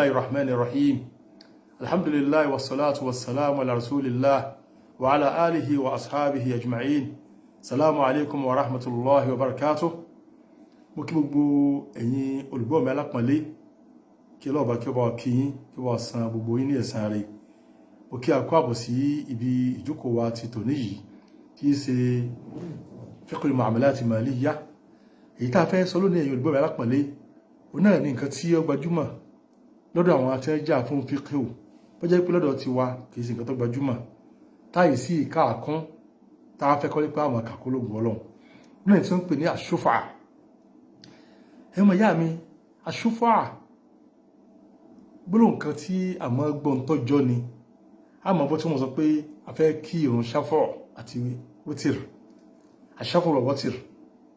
الرحمن الرحيم الحمد لله والصلاة والسلام على رسول الله وعلى آله وأصحابه أجمعين. السلام عليكم ورحمة الله وبركاته. mo kí gbogbo ẹ̀yin olùgbọ́ mi alápọ̀nlé kí Ọlọ́run bá kí ó bá wa kí yín kí ó bá san gbogbo yín ní ẹ̀san rẹ̀. Mo kí a kú àbọ̀ sí ibi ìjókòó wa ti tòní yìí tí í ṣe fiqhul mu'amalat maliyya. Èyí tá fẹ́ sọ lónìí ẹ̀yin olùgbọ́ mi alápọ̀nlé òun náà ní nǹkan tí ó gbajúmọ̀ lọ́dọ̀ àwọn atẹ́jà fún fíkíù bó jẹ́ pé lọ́dọ̀ ti wa kìí ṣe nǹkan tó gbajúmọ̀ táyì sí ìka àkún tá a fẹ́ kọ́ nípa àwọn àkàkólógún Ọlọ́run náà tí wọ́n ń pè ní àṣúfà. ẹ̀mọ̀ ìyá mi àṣúfà gbólóhùn kan tí àmọ́ gbọ́n tọ́jọ́ ni àmọ́ bó tí wọ́n sọ pé a fẹ́ kí ìrun ṣáfọ̀ àti wítìrì àṣáfọ̀ rọ̀ wọ́tìrì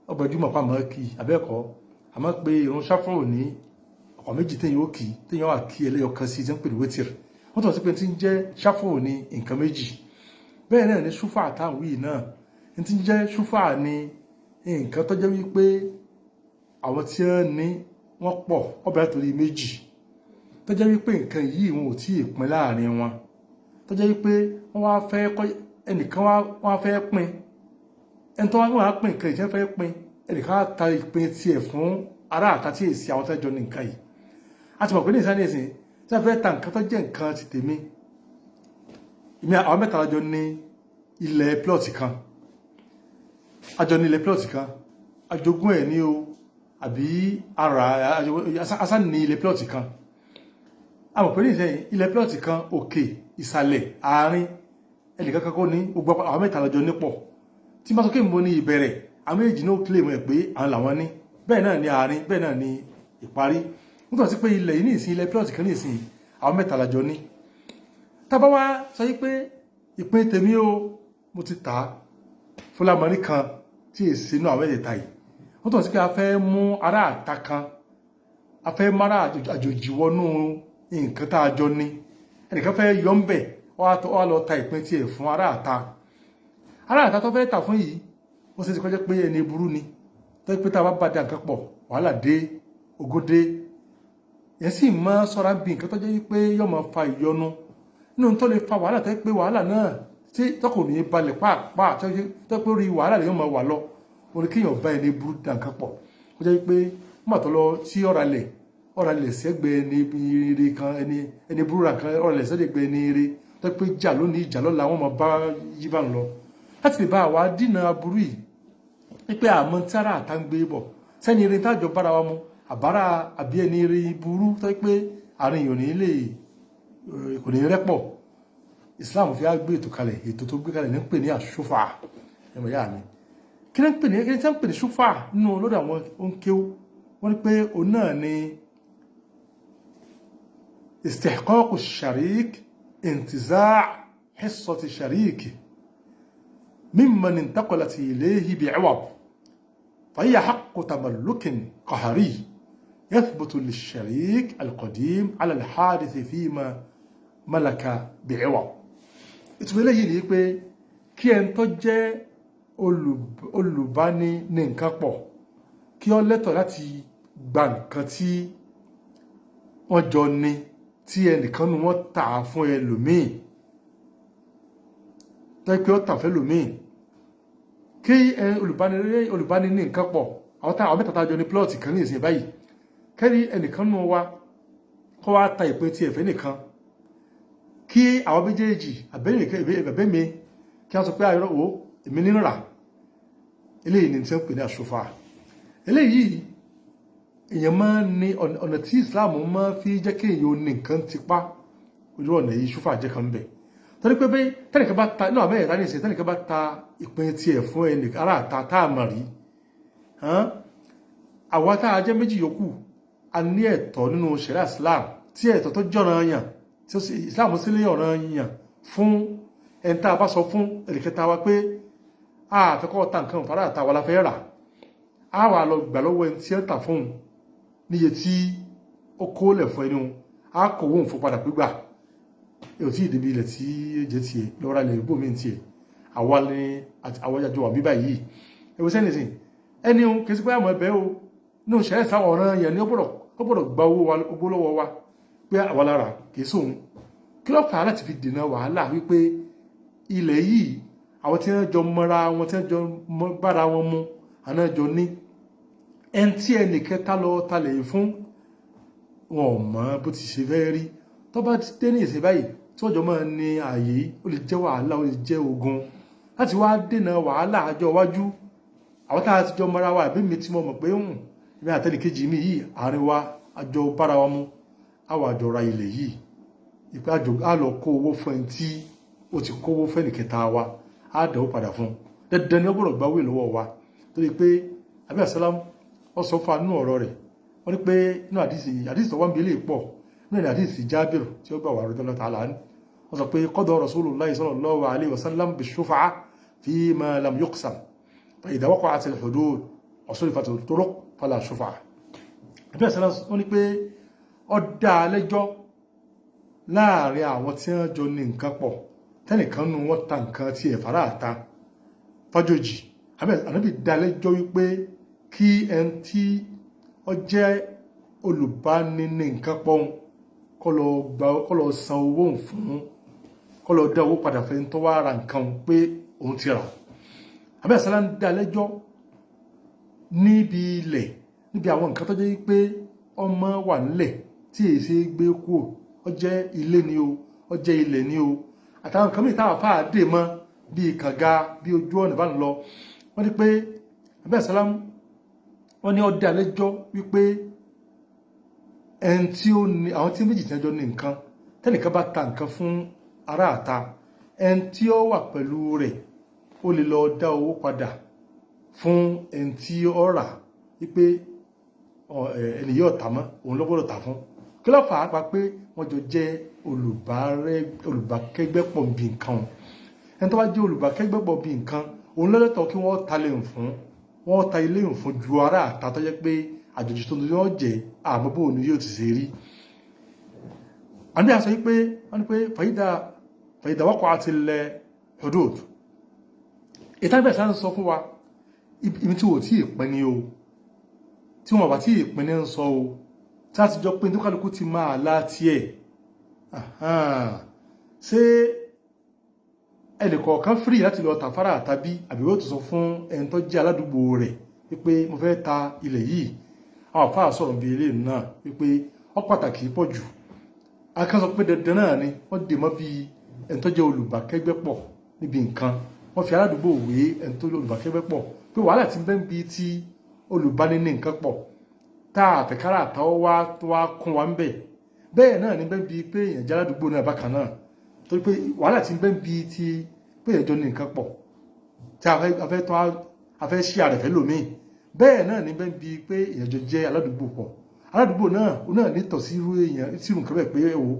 ó gbajúmọ̀ pa àmọ́ kí abẹ́ẹ̀kọ́ àmọ́ pé ìrun ṣáfọ̀ ò ní ọ̀pọ̀ méjì téèyàn ó kì í téèyàn wà kí ẹlẹ́yọkan sí tí ń pè ní wítìrì wọ́n tọ́ sí pé tí ń jẹ́ ṣáfọ̀ ní nǹkan méjì bẹ́ẹ̀ náà ní ṣúfà táwọn yìí náà tí ń jẹ́ ṣúfà ní nǹkan tó jẹ́ wípé àwọn tí wọ́n ní wọ́n pọ̀ ọbẹ̀ torí méjì tó jẹ́ wípé nǹkan yìí wọn ò tí ì pín láàrin wọn tó jẹ́ wípé wọ́n wá fẹ́ kọ́ ẹnìkan wá fẹ́ pín ẹni tó wá pín nǹkan ìjẹ́ fẹ́ pín ẹnìkan wá ta ìpín tiẹ̀ fún ará àta tí èsì àwọn tẹ́jọ ní nǹkan yìí a ti mọ̀ pé ní ìsáni ìsìn tí a fẹ́ ta nǹkan tó jẹ́ nǹkan ti tèmi ìmí àwọn mẹ́ta lájọ ní ilẹ̀ plọ́ọ̀tì kan àjọ ní ilẹ̀ plọ́ọ̀tì kan àjogún ẹ̀ ní o àbí ara asán ní ilẹ̀ plọ́ọ̀tì kan a mọ̀ pé ní ìsẹ́yìn ilẹ̀ plọ́ọ̀tì kan òkè ìsàlẹ̀ àárín ẹnìkan kan kó ní gbogbo àwọn mẹ́ta lájọ nípọ̀ tí bá sọ pé mo ní ìbẹ̀rẹ̀ àwọn èjì náà kílè mọ̀ pé àwọn làwọn ní bẹ́ẹ̀ náà ní àárín bẹ́ẹ̀ náà ní ìparí nítorí sí pé ilẹ̀ yìí ní ìsìn ilẹ̀ plọ́ọ̀tì kan ní ìsìn àwọn mẹ́ta lájọ ní tábá wá sọ yí pé ìpín tèmi o mo ti tà á fúlámọ́rí kan tí èsì inú àwọn ẹ̀dẹ̀ta yìí wọ́n tọ́ sí pé a fẹ́ mú ará àta kan a fẹ́ mara àjòjì wọnú nǹkan tá a jọ ní ẹnìkan fẹ́ yọ ń bẹ̀ wá lọ ta ìpín tiẹ̀ fún ará àta tó fẹ́ tà fún yìí wọ́n sì ti kọjá pé ẹni burú ni tó pé tá a bá bá dá nǹkan pọ̀ wàhálà dé ogódé yẹn sì máa sọ́ra bí nǹkan tó jẹ́ wípé yóò máa fa ìyọnu nínú tó lè fa wàhálà tó pé wàhálà náà tí tọkùn ní balẹ̀ pàápàá tó pé orí wàhálà lè yóò máa wà lọ orí kéèyàn bá ẹni burú dá nǹkan pọ̀ ó jẹ́ wípé wọ́n máa tó lọ sí ọ̀ralẹ̀ sẹ́gbẹ̀ẹ́ ẹni ire kan ẹni burú ra kan ọ̀ralẹ̀ sẹ́gbẹ̀ẹ́ ẹni ire tó pé jà lónìí ìjà lọ́la wọ́n máa bá yí bá ń lọ láti lè bá àwa dínà aburú yìí wípé àmọ́ tí ara àtà ń gbé bọ̀ sẹ́ni ire tájọ bára wa mu àbára àbí ẹni ire burú tó pé àárín ìyọ̀nì kò ní rẹ́pọ̀ Islam fi á gbé ètò kalẹ̀ ètò tó gbé kalẹ̀ ní pè ní àṣúfà ẹ̀mọ̀ yá mi kí ní pè ní ṣúfà nínú lọ́dọ̀ àwọn oúnkéwú wọ́n ní pé òun náà ni istihqaq ash-sharik intiza' hissati sharik mimman intaqalat ilayhi bi'iwad فهي حق تملك قهري يثبت للشريك القديم على الحادث فيما ملك بعوض. ìtumọ̀ eléyìí ni pé kí ẹni tó jẹ́ olùbáni ní nǹkan pọ̀ kí ó lẹ́tọ̀ọ́ láti gba nǹkan tí wọ́n jọ ní tí ẹnìkan nu wọ́n tà fún ẹlòmíì tó pé ó tà fún ẹlòmíì kí olùbáni ní nǹkan pọ̀ àwọn mẹ́ta tá jọ ní plọ́ọ̀tì kan ní ìsìn báyìí kẹ́rí ẹnìkan nù wa kọ́ wá ta ìpín tí ẹ̀fẹ́ nìkan kí àwọn méjèèjì àbẹ́ mi kí wọ́n sọ pé ayọ́rọ̀ wo èmi nínú rà eléyìí ni tí wọ́n pè ní àṣùfà. eléyìí èèyàn máa ń ní ọ̀nà tí Islam máa fi jẹ́ kí èèyàn ní nǹkan tipa ojú ọ̀nà yìí ṣùfà jẹ́ kan bẹ̀ torí pé bẹ́ẹ̀ tẹ́nìkan bá ta náà mẹ́rin tání ìsìn tẹ́nìkan bá ta ìpín tiẹ̀ fún ẹnì ará àta tá a mọ̀ rí àwa tá a jẹ́ méjì yòókù a ní ẹ̀tọ́ nínú ṣẹ̀ríà Islam tí ẹ̀tọ́ tó jọ̀ràn yàn tí Islam sì lé ọ̀ràn yàn fún ẹni tá a bá sọ fún ẹnìkẹta wa pé a fẹ́ kọ́ ta nǹkan fara àta wa la fẹ́ rà a wà lọ gbà lọ́wọ́ ẹni tí ẹ tà fún níye tí ó kó lẹ̀ fún ẹni a kò wọ́n fún padà gbígbà èyí tí ìdíbi ilẹ̀ tí ó jẹ́ tiẹ̀ lọ́ra ilẹ̀ ìbò mi tiẹ̀ àwa ni àwọn ìyàjọ wà bíbá yìí ẹ̀wọ̀n sẹ́ni sìn ẹni kì í sí pé àmọ́ ẹbẹ̀ o ní òṣèré sáwọn ọ̀ràn yẹn ni ó gbọ́dọ̀ gba owó lọ́wọ́ wa pé àwa lára kìí sóhun kí ló fà á láti fi dènà wàhálà wípé ilẹ̀ yìí àwọn tí wọ́n jọ mọ́ra wọn tí wọ́n jọ bára wọn mu àná jọ ní ẹni tí ẹnì kẹta lọ talẹ̀ fún wọn ò mọ bó ti ṣe fẹ́ rí tó bá ti dé ní ìsìn báyìí tí wọ́n jọ máa ní ààyè ó lè jẹ́ wàhálà ó lè jẹ́ ogun láti wá dènà wàhálà àjọ iwájú àwọn tá a ti jọ mọ́ra wa àbí mi tí mo mọ̀ pé ìmí àtẹnìkejì mi yìí àárín wa àjọ bára wa mu àwọn àjọ ra ilẹ̀ yìí ìpé àjọ á lọ kó owó fún ẹni tí ó ti kówó fẹ́nì kẹta wa á dẹ̀wó padà fún dandan ni ó gbọ́dọ̀ gbáwé lọ́wọ́ wa torí pé àbí àsálám ó sọ fún anú ọ̀rọ̀ rẹ̀ wọ́n ní pé inú àdìsí tó wá ń bi ilé pọ̀ nínú àdìsí Jábìr tí ó gbà wà rẹ̀ ta'ala anhu wọ́n sọ pé qada Rasulullahi sallallahu alaihi wasallam bish-shufa'a fima lam yuqsam fa idha waqa'at al-hudud wa surifat at-turuq fala shufa'a àbí àsálám wọ́n ní pé ó dá lẹ́jọ́ láàrin àwọn tí wọ́n jọ ní nǹkan pọ̀ tẹ́nìkan nù wọ́n ta nǹkan tí ẹ̀ fara àta fájòjì ànábì dá lẹ́jọ́ wípé kí ẹni tí ó jẹ́ olùbáni ní nǹkan pọ̀ kó lọ san owó fún kó lọ dá owó padà fẹ́ tó wá ra nǹkan pé òun ti rà àbí àsálà ń dá lẹ́jọ́ níbi ilẹ̀ níbi àwọn nǹkan tó jẹ́ pé ọmọ wà nílẹ̀ tí èyí ṣe gbé kúrò ó jẹ́ ilé ni o ó jẹ́ ilẹ̀ ni o àtàwọn nǹkan mìíràn táwọn afáà dè mọ́ bíi kànga bíi ojú ọ̀nà bá ń lọ wọ́n ní pé àbí àsálà wọ́n ní ó dá lẹ́jọ́ wípé ẹni tí ó ní àwọn tí méjì tí wọ́n jọ ní nǹkan tẹ́nìkan bá ta nǹkan fún ará àta ẹni tí ó wà pẹ̀lú rẹ̀ ó lè lọ dá owó padà fún ẹni tí ó rà wípé ẹni yóò tà mọ́ òun ló gbọ́dọ̀ tà fún kí ló fà á pa pé wọ́n jọ jẹ́ olùbákẹ́gbẹ́pọ̀ bí nǹkan ẹni tó bá jẹ́ olùbákẹ́gbẹ́pọ̀ bí nǹkan òun lọ́lọ́tọ̀ kí wọ́n ta lè fún wọ́n ta ilé fún ju ará àta tó jẹ́ pé àjòjì tó yóò jẹ́ àmọ́ bóun ni yóò ti ṣe rí àbí àṣọ wípé wọ́n ní pé fàyídà waqa'atil hudud ìtàgbẹ̀ sáà ń sọ fún wa ibi tí wò tí ìpín ni o tí wọ́n bá tí ìpín ní ń sọ o tí a ti jọ pé ní tó kálukú ti máa láti ẹ̀ ṣé ẹnìkọ̀ọ̀kan fírì láti lọ tàfárà tàbí àbíwọ́ tó sọ fún ẹni tó jẹ́ aládùúgbò rẹ̀ wípé mo fẹ́ ta ilẹ̀ yìí àwọn àfáà sọ̀rọ̀ bí ilé náà wípé ó pàtàkì pọ̀ jù akán sọ pé dandan náà ni wọ́n dè mọ́ bí ẹni tó jẹ́ olùbákẹ́gbẹ́pọ̀ níbi nǹkan wọ́n fi aládùúgbò wé ẹni tó jẹ́ olùbákẹ́gbẹ́pọ̀ pé wàhálà ti bẹ́ ń bi tí olùbániní nǹkan pọ̀ tá àfẹ́kárà àtàwọ́ wá kún wa ń bẹ̀ bẹ́ẹ̀ náà ni bẹ́ ń bi pé èèyàn jẹ́ aládùúgbò náà bákan náà torí pé wàhálà ti bẹ́ ń bi tí pé èèyàn jọ ní nǹkan pọ̀ tí afẹ́ ṣí àrẹ̀fẹ́ lòmíì bẹ́ẹ̀ náà ni bẹ́ ń bi pé èèyàn jọ jẹ́ aládùúgbò pọ̀ aládùúgbò náà ó náà nítọ̀ sí irú èèyàn sírù nǹkan bẹ́ẹ̀ pé ẹ̀wò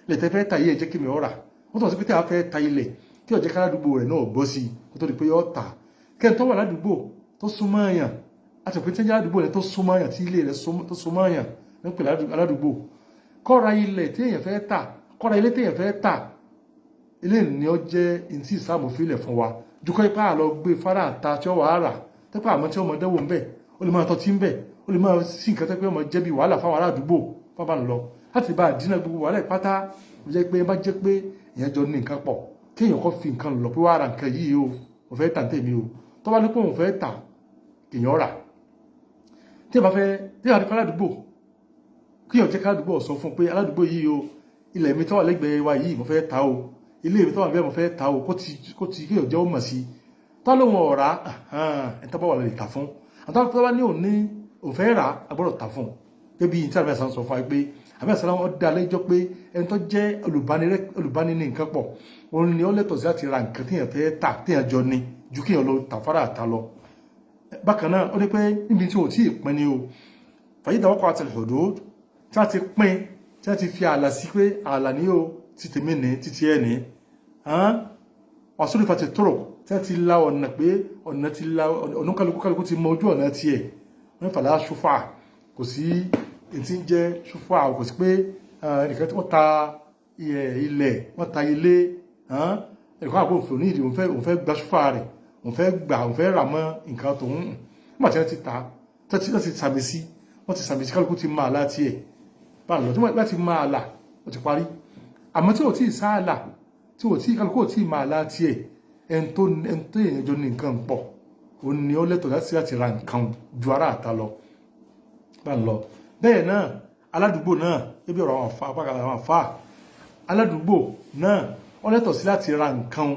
ilẹ̀ tẹ́ fẹ́ ta ilé ẹ̀jẹ̀ kí mi ọ̀rà wọ́n tọ̀ sí pé tí a fẹ́ ta ilẹ̀ kí ọ̀jẹ̀ káládùúgbò rẹ̀ náà bọ́ sí kó tó di pé yọ́ ta kẹ́ni tó wà ládùúgbò tó súnmọ́ èèyàn àti òpin tí ń jẹ́ aládùúgbò rẹ̀ tó súnmọ́ èèyàn tí ilé rẹ̀ tó súnmọ́ èèyàn ní pè aládùúgbò kọ́ra ilẹ̀ tí èèyàn fẹ́ tà kọ́ra ilé tí èèyàn fẹ́ tà ilé ni ó jẹ́ ìtì ìsàmù fílẹ̀ fún wa jùkọ́ ipá àlọ́ gbé fárá ta tí ó wà á rà tẹ́pẹ́ àmọ́ tí ọmọ dẹ́wò ń bẹ̀ ó lè máa tọ́ tí ń bẹ̀ ó lè máa sí nǹkan tẹ́pẹ́ ọmọ jẹ́ bí wàhálà fáwọn ará àdúgbò bábà ń lọ láti bá àdínà gbogbo wàhálà ìpátá ó jẹ́ pé bá jẹ́ pé èèyàn jọ ní nǹkan pọ̀ kéèyàn kọ́ fi nǹkan lọ pé wàá ra nǹkan yìí o mo fẹ́ tà ní tèmi o tó bá ní pé òun fẹ́ tà èèyàn rà tí a bá fẹ́ tí a rí pa aládùúgbò kéèyàn jẹ́ ká aládùúgbò sọ fún pé aládùúgbò yìí o ilẹ̀ mi tó wà lẹ́gbẹ̀ẹ́ wa yìí mo fẹ́ tà o ilé mi tó wà bẹ́ẹ̀ mo fẹ́ tà o kó ti kéèyàn jẹ́ ó mọ̀ sí tó lóun ọ̀rá ẹ̀ tó bá wà lè tà fún àtàwọn tó bá ní òun fẹ́ rà agbọ́dọ̀ tà fún gẹ́bí tí àbẹ́ àṣà ń sọ fún wa pé àbẹ́ àṣà wọn dá lẹ́jọ́ pé ẹni tó jẹ́ olùbáni ní nǹkan pọ̀ òun ni ó lẹ́tọ̀ọ́ sí láti ra nǹkan téèyàn fẹ́ tà téèyàn jọ ní ju kéèyàn lọ tàfárà àtà lọ bákan náà ó ní pé níbi tí ò tí ì pín ni o fàyídà waqa'atil hudud tí a ti pín tí a ti fi ààlà sí pé ààlà ní o ti tèmi ní títí ẹ̀ ní surifati turuq tí a ti la ọ̀nà pé ọ̀nà ti la ọ̀nà kálukú ti mọ ojú ọ̀nà tiẹ̀ wọ́n fàlà ṣúfà kò sí ètí ń jẹ́ ṣúfà kò sí pé ẹnìkan tí wọ́n ta ilẹ̀ wọ́n ta ilé ẹ̀kọ́ àpò òfin ní ìdí òun fẹ́ gba ṣúfà rẹ̀ òun fẹ́ rà mọ́ nǹkan tó ń nígbà tí wọ́n ti ta wọ́n ti sàmì sí kálukú ti máa láti ẹ̀ bá lọ tí wọ́n ti máa là ó ti parí àmọ́ tí ò tí ì sáàlà tí ò tí ì kálukú ò tí ì máa lá tiẹ̀ ẹni tó èèyàn jọ ní nǹkan pọ̀ ó ní ó lẹ́tọ̀ọ́ láti ra nǹkan ju ará àta lọ bá ń lọ bẹ́ẹ̀ náà aládùúgbò náà ebi ọ̀rọ̀ àwọn àfà aládùúgbò náà ó lẹ́tọ̀ọ́ sí láti ra nǹkan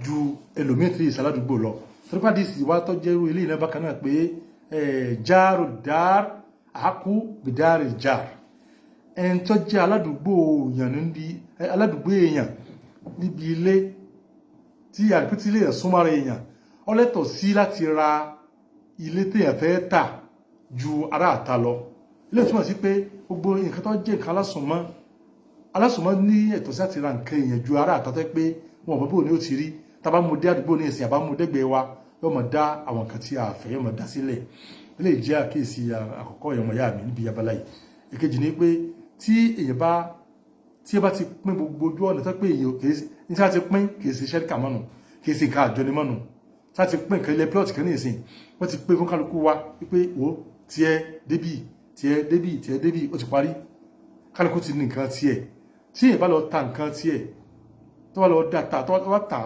ju ẹlòmíì tí ìsà aládùúgbò lọ torípá dìísì wá tó jẹ́rú ilé ìná bákan náà pé jáàrò dáàr àákú bìdáàrì jáàr ẹni tó jẹ́ aládùúgbò èèyàn níbi ilé tí àpótí ilé súnmọ́ra èèyàn ó lẹ́tọ̀ọ́ sí láti ra ilé téèyàn fẹ́ tà ju ará àta lọ ilé túmọ̀ sí pé gbogbo nǹkan tó jẹ́ nǹkan alásùnmọ́ ní ẹ̀tọ́ sí láti ra nǹkan èèyàn ju ará àta tó pé wọn bọ́ bó ní ó ti rí tàbá mú dé àdúgbò ní ìsìn àbá mú dẹ́gbẹ̀ẹ́ wa yóò mọ̀ dá àwọn nǹkan tí a fẹ́ yóò mọ̀ dá sílẹ̀ ilé ìjẹ́ àkíyèsí àkọ́kọ́ ìyọmọ ìyá mi níbi abala yìí èkejì ni pé tí èèyàn bá ti pín gbogbo ojú ọ̀nà tó pé èèyàn kì í ṣe pín kì í ṣe ṣẹ́ríkà mọ́nu kì í ṣe nǹkan àjọni mọ́nu tá ti pín nǹkan ilẹ̀ plọ́ọ̀tì kan ní ìsìn wọ́n ti pé fún kálukú wa wípé wo tiẹ̀ débì ó ti parí kálukú ti ní nǹkan tiẹ̀ tí èèyàn bá lọ ta nǹkan tiẹ̀ tó bá lọ dá tó wá ta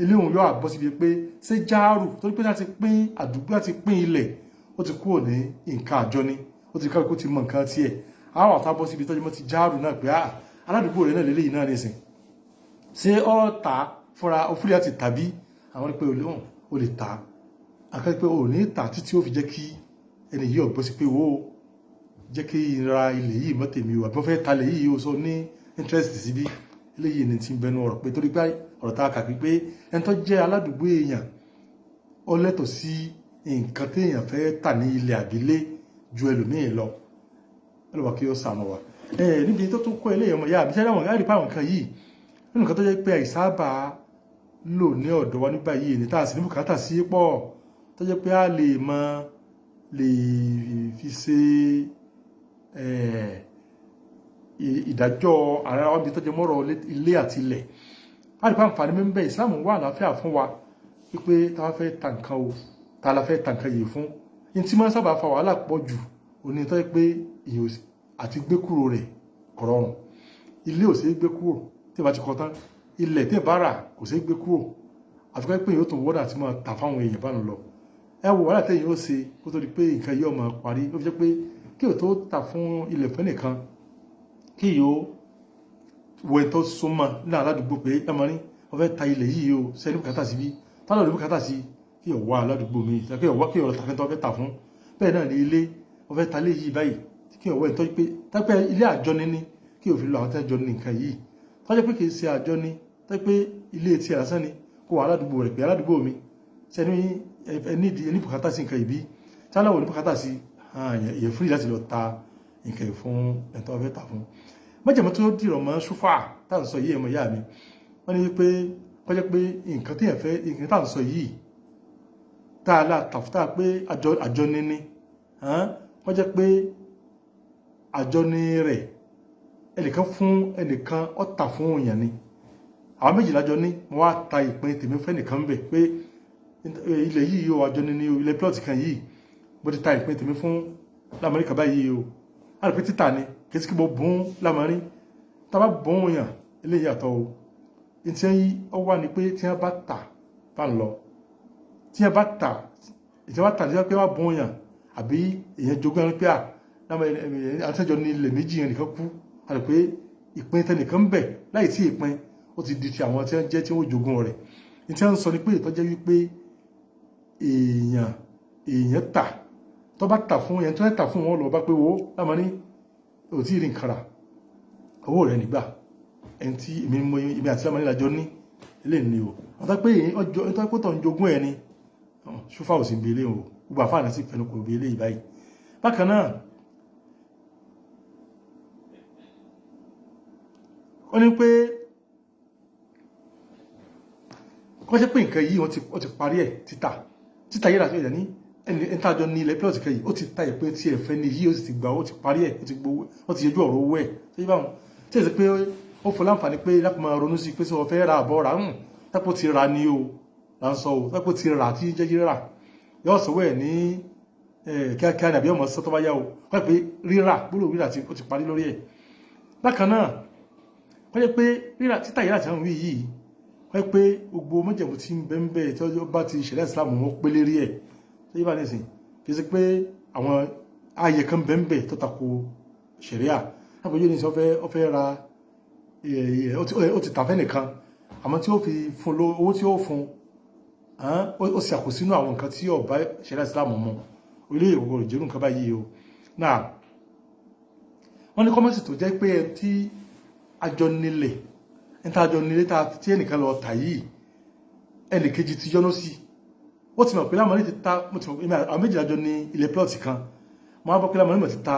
ilé òun yóò àbọ̀ síbi pé ṣé jáàrù torí pé láti pín àdúgbò láti pín ilẹ̀ ó ti kúrò ní nǹkan àjọni ó ti kálukú ti mọ nǹkan tiẹ̀ àwọn àtàbọ̀ síbi tọ́jú mọ́ ti jáàrù náà pé aládùúgbò rẹ̀ náà lélẹ́yìn náà nìsín ṣé ọ́ ta fúnra òfúlẹ̀ àti tàbí àwọn ní pé o lè ta akẹ́kẹ́ pé o ní ta títí ó fi jẹ́ kí ẹni yìí ọ̀gbọ́n sí pé o jẹ́ kí n ra ilẹ̀ yìí mọ́ tèmi o àbí fẹ́ ta ilẹ̀ yìí o sọ ní interest síbí eléyìí ni ti ń bẹnu ọ̀rọ̀ pé torí pé ọ̀rọ̀ tá a kà pé ẹni tó jẹ́ aládùúgbò èèyàn ó lẹ́tọ̀ọ́ sí nǹkan téèyàn fẹ́ tà ní ilẹ̀ àbílé ju ẹlòmíì lọ ẹlòmíì kí ó sànù wa níbi tó tún kọ́ eléyìí ọmọ ìyá àbí sẹ́dá wọn láì pa àwọn nǹkan yìí nínú nǹkan tó jẹ́ pé àìsábà lò ní ọ̀dọ̀ wa nígbà yìí ní táà sí ní bùkátà sí pọ̀ tó jẹ́ pé a lè fi ṣe ìdájọ́ ara wa bí tó jẹ́ mọ́rọ̀ ilé àti ilẹ̀ láti pa àǹfààní mẹ́mbẹ́ ìsìláàmù wà àlàáfíà fún wa wípé tá a fẹ́ ta nǹkan o tá a la fẹ́ ta nǹkan yìí fún ní tí máa ń sábà fa wàhálà pọ̀ jù òní tó jẹ́ pé èèyàn àti gbé kúrò rẹ̀ kò rọrùn ilé ò sí gbé kúrò tí ìbá ti kọ tán ilẹ̀ tí ìbá rà kò sí gbé kúrò àfikún pé yóò tó wọ́dà tí máa tà fáwọn èèyàn bá ń lọ ẹ wo wàhálà tẹ́yìn ó ṣe kó tó di pé nǹkan yóò máa parí ó fi jẹ́ pé kí o tó tà fún ilẹ̀ fẹ́ nìkan kí yóò wo ẹ̀ tó súnmọ́ ní aládùúgbò pé ẹmọrin wọ́n fẹ́ ta ilẹ̀ yìí o sẹ́ni bùkátà sí bí tálọ̀ ní bùkátà sí kí o wá aládùúgbò mi kí o wá kí o tàfẹ́ tó fẹ́ tà fún bẹ́ẹ̀ náà ní ilé wọ́n fẹ́ ta ilé yìí báyìí kí o wọ́ ẹ̀ tó pé tápẹ́ ilé àjọni ní kí o fi lọ àwọn tẹ́jọ ní nǹkan yìí tọ́jọ́ pé kì í ṣe àjọni tó pé ilé tí ẹ̀ lásán ni kó wà aládùúgbò rẹ̀ pé aládùúgbò mi sẹ́ni ẹni bùkátà sí nǹkan ìbí tálọ̀ ní bùkátà sí ìyẹn fúri láti lọ ta nǹkan yìí fún ẹ̀tọ́ fẹ́ tà fún májèmọ́ tó dìrọ̀ mọ́ ṣúfà tá à ń sọ yìí ẹ̀mọ́ ìyá mi wọ́n ní pé kọjá pé nǹkan tí ẹ̀fẹ́ nǹkan tá à ń sọ yìí tá a láta fún tá a pé àjọ níní kọjá pé àjọ ní rẹ̀ ẹnìkan fún ẹnìkan ọ̀tà fún òyàn ni àwọn méjìlá jọ ní mo wá ta ìpín tèmi fẹ́ nìkan bẹ̀ pé ilẹ̀ yìí o àjọ níní o ilẹ̀ plọ́ọ̀tì kan yìí bó ti ta ìpín tèmi fún lamẹ́ríkà báyìí o a rẹ̀ pé títà ni kì í sí kí mo bùn lámarí tá a bá bùn yàn eléyìí àtọ̀ o tí ó wà ní pé tí wọ́n bá tà bá ń lọ tí wọ́n bá tà ní pé wọ́n bùn yàn àbí èèyàn jogún ẹni pé àtẹ́jọ ní ilẹ̀ méjì yẹn nìkan kú a rẹ̀ pé ìpín tẹnìkan ń bẹ̀ láì tí ìpín ó ti di ti àwọn tí wọ́n jẹ́ tí wọ́n jogún rẹ̀ ní tí wọ́n ń sọ ni pé ìtọ́jẹ́ wípé èèyàn tà tó bá tà fún yẹn tó tà fún wọn lọ bá pé wo lámarí ò tí ì rí nǹkan rà owó rẹ̀ nígbà ẹni tí èmi àti lámarí lájọ ní ilé ní o wọ́n tó pé ọjọ́ ẹni tó pé tọ̀ ń jogún ẹni ṣúfà ò sí bí ilé o gbogbo àfáàní sí fẹnu kò bí ilé ìbáyìí bákan náà ó ní pé kọ́ ṣe pé nǹkan yìí wọ́n ti parí ẹ̀ títà yẹ́ra tó yẹ ní ẹni tàjọ ní ilẹ̀ plọ́ọ̀tì kẹyì ó ti ta ìpín tí ẹ̀fẹ́ ní yìí ó sì ti gbà ó ti parí ẹ̀ ó ti gbowó ó ti yẹjú ọ̀rọ̀ owó ẹ̀ tó yí báwọn tí èsì pé ó fọ láǹfààní pé lápò máa ronú sí pé sọ fẹ́ ra àbọ̀ rà tápò ti ra ní o là ń sọ o tápò ti rà tí jẹ́ rírà yóò sọ wẹ̀ ní kíákíá ní àbí ọmọ sọ tó bá yá o wọ́n pé rírà gbólóhùn rírà ó ti parí lórí ẹ̀ bákan náà wọ́n jẹ́ pé rírà títà yìí láti àwọn yìí wọ́n jẹ́ pé gbogbo mọ́jẹ̀mú tí ń bẹ ń bẹ tí ó bá ti ṣẹ̀ríà ìsìlámù wọn pé lérí ẹ̀ tó yí bá ní ìsìn kì í ṣe pé àwọn ààyè kan bẹ ń bẹ tó tako ṣẹ̀ríà lápòjú ní sọ ó fẹ́ ra ó ti tàfẹ́ nìkan àmọ́ tí ó fi fún owó tí ó fún ó sì àkósínú àwọn nǹkan tí ó bá ṣẹ̀ríà ìsìlámù mu orílẹ̀ èdè ògbòrò jẹ́rù nǹkan báyìí o náà wọ́n ní kọ́mọ́sì tó jẹ́ pé ẹ tí àjọ nílẹ̀ ẹni tá àjọ nílẹ̀ tí ẹnìkan lọ tà yìí ẹnìkejì ti yọ́nú sí ó ti mọ̀ pé lámọ̀rí ti ta àwọn méjì àjọ ní ilẹ̀ plọ̀tì kan mo á bọ́ pé lámọ̀rí mọ̀ ti ta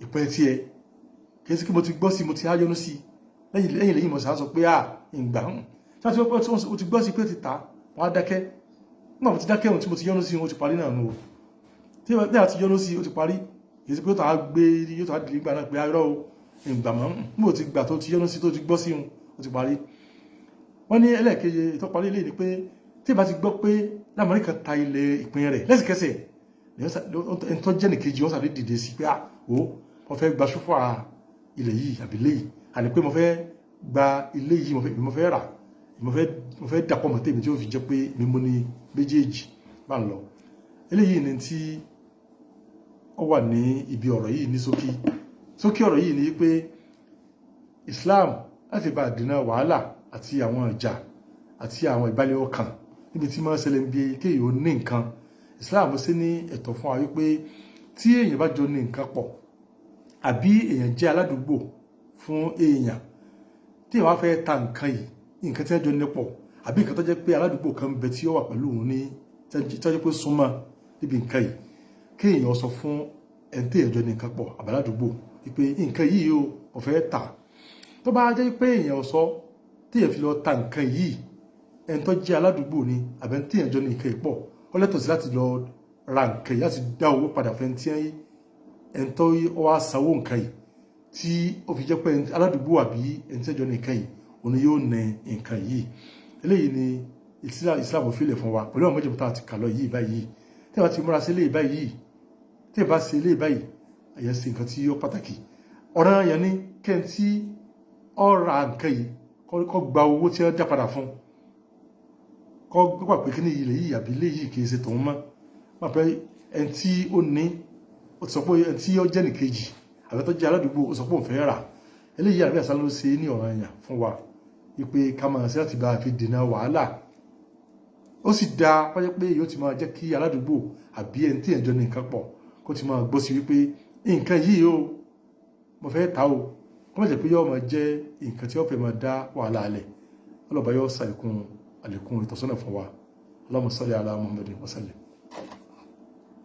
ìpín tí ẹ kìí sí kí mo ti gbọ́ sí mo ti á yọ́nú sí lẹ́yìn mo sá sọ pé ìgbà tí wọ́n ti gbọ́ sí pé ti ta wọ́n á dákẹ́ nígbà mo ti dákẹ́ ohun tí mo ti yọ́nú sí wọn ti parí náà nù o tí wọ́n ti yọ́nú sí ó ti parí kìí sí pé yóò tó á dìlé gbà náà pé ayọ́rọ́ o ìgbà mọ́ nígbà tí gbà tó ti yọ́nú sí tó ti gbọ́ sí wọn ó ti parí wọ́n ní ẹlẹ́ẹ̀keje ìtọ́parí ilé ni pé tí ìbá ti gbọ́ pé lámọ̀rí kan ta ilẹ̀ ìpín rẹ̀ lẹ́sẹ̀kẹsẹ̀ ẹni tó jẹ́ nìkejì wọ́n sàdé dìde sí pé mo fẹ́ gba ṣúfà ilẹ̀ yìí àbí ilé yìí àní pé mo fẹ́ gba ilé yìí mo fẹ́ rà mo fẹ́ dàpọ̀ mọ́ tèmi tí ó fi jẹ́ pé mi mú ní méjèèjì bá ń lọ eléyìí ni tí ó wà ní ibi ọ̀rọ̀ yìí ní ṣókí ọ̀rọ̀ yìí ni pé Islam láti bá dènà wàhálà àti àwọn ìjà àti àwọn ìbálẹ̀ ọkàn níbi tí máa ń ṣẹlẹ̀ bí kéèyàn ó ní nǹkan Islam ṣe ní ẹ̀tọ́ fún wa wípé tí èèyàn bá jọ ní nǹkan pọ̀ àbí èèyàn jẹ́ aládùúgbò fún èèyàn tí èèyàn wá fẹ́ ta nǹkan yìí nǹkan tí wọ́n jọ ní pọ̀ àbí nǹkan tó jẹ́ pé aládùúgbò kan ń bẹ tí ó wà pẹ̀lú òun ní tó jẹ́ pé súnmọ́ níbi nǹkan yìí kéèyàn sọ fún ẹni tí èèyàn jọ ní nǹkan pọ̀ àbáládùúgbò wípé nǹkan yìí ó mo fẹ́ tà tó bá jẹ́ pé èèyàn sọ tí èèyàn fi lọ ta nǹkan yìí ẹni tó jẹ́ aládùúgbò ni àbẹ́ tí èèyàn jọ ní nǹkan yìí pọ̀ ó lẹ́tọ̀ọ́ sí láti lọ ra nǹkan yìí láti dá owó padà fẹ́ tí ẹni tó wá sanwó nǹkan yìí tí ó fi jẹ́ pé aládùúgbò àbí ẹni tí ẹjọ́ ní nǹkan yìí òun yóò nẹ nǹkan yìí eléyìí ni Islam fílẹ̀ fún wa pẹ̀lú àwọn méjì tá a ti kà lọ yìí báyìí tí a bá ti múra sí eléyìí báyìí tí a bá ṣe eléyìí báyìí àyẹ̀ sí nǹkan tí ó pàtàkì ọ̀ràn yẹn ní kẹ́hìn tí ó ra nǹkan yìí kó gba owó tí wọ́n dá padà fún kó gbà pé kí ni ilẹ̀ yìí àbí ilé yìí kì í ṣe tòun mọ́ wọ́n pẹ́ ẹni tí ó ní ó ti sọ pé ẹni tí ó jẹ́ nìkejì àbẹ́ tó jẹ́ aládùúgbò ó sọ pé òun fẹ́ rà eléyìí àbí àṣà ló ṣe ní ọ̀ràn yẹn fún wa wípé ká máa ṣe láti bá a fi dènà wàhálà ó sì dáa wáyé pé yóò ti máa jẹ́ kí aládùúgbò àbí ẹni tí ẹ̀jọ́ ní nǹkan pọ̀ kó ti máa gbọ́ sí wípé nǹkan yìí o mo fẹ́ ta o kó má jẹ́ pé yóò máa jẹ́ nǹkan tí ó fẹ́ máa dá wàhálà alẹ̀ ọlọ́ba yóò ṣàlékún àlékún ìtọ́sọ́nà fún wa Allahumma salli ala Muhammadin wa sallim.